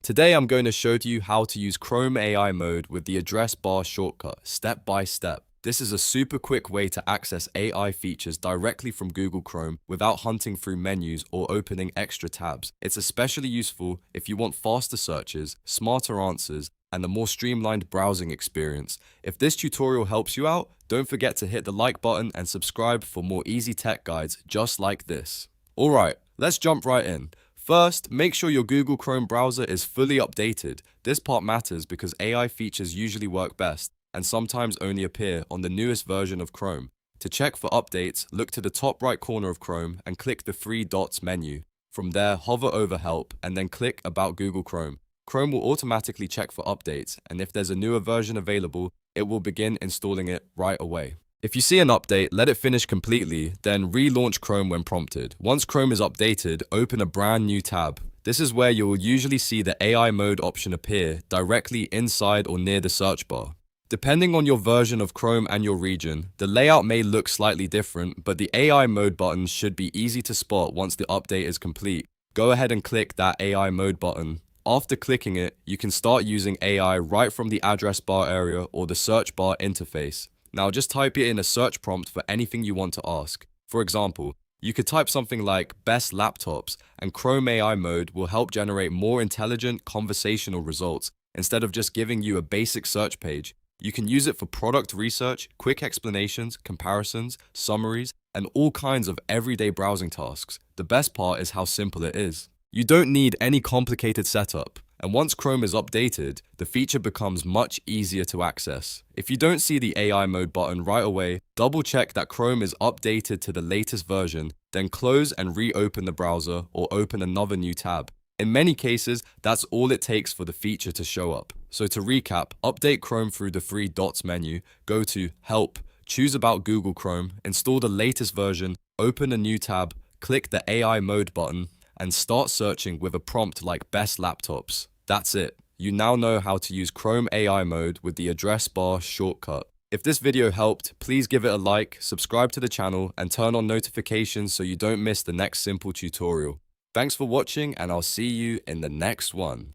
Today I'm going to show you how to use Chrome AI mode with the address bar shortcut, step by step. This is a super quick way to access AI features directly from Google Chrome without hunting through menus or opening extra tabs. It's especially useful if you want faster searches, smarter answers, and a more streamlined browsing experience. If this tutorial helps you out, don't forget to hit the like button and subscribe for more easy tech guides just like this. Alright, let's jump right in. First, make sure your Google Chrome browser is fully updated. This part matters because AI features usually work best and sometimes only appear on the newest version of Chrome. To check for updates, look to the top right corner of Chrome and click the three dots menu. From there, hover over Help and then click About Google Chrome. Chrome will automatically check for updates, and if there's a newer version available, it will begin installing it right away. If you see an update, let it finish completely, then relaunch Chrome when prompted. Once Chrome is updated, open a brand new tab. This is where you will usually see the AI mode option appear directly inside or near the search bar. Depending on your version of Chrome and your region, the layout may look slightly different, but the AI mode button should be easy to spot once the update is complete. Go ahead and click that AI mode button. After clicking it, you can start using AI right from the address bar area or the search bar interface. Now just type it in a search prompt for anything you want to ask. For example, you could type something like best laptops, and Chrome AI mode will help generate more intelligent conversational results instead of just giving you a basic search page. You can use it for product research, quick explanations, comparisons, summaries, and all kinds of everyday browsing tasks. The best part is how simple it is. You don't need any complicated setup, and once Chrome is updated, the feature becomes much easier to access. If you don't see the AI mode button right away, double check that Chrome is updated to the latest version, then close and reopen the browser or open another new tab. In many cases, that's all it takes for the feature to show up. So to recap, update Chrome through the three dots menu, go to Help, choose About Google Chrome, install the latest version, open a new tab, click the AI mode button, and start searching with a prompt like best laptops. That's it. You now know how to use Chrome AI mode with the address bar shortcut. If this video helped, please give it a like, subscribe to the channel, and turn on notifications so you don't miss the next simple tutorial. Thanks for watching, and I'll see you in the next one.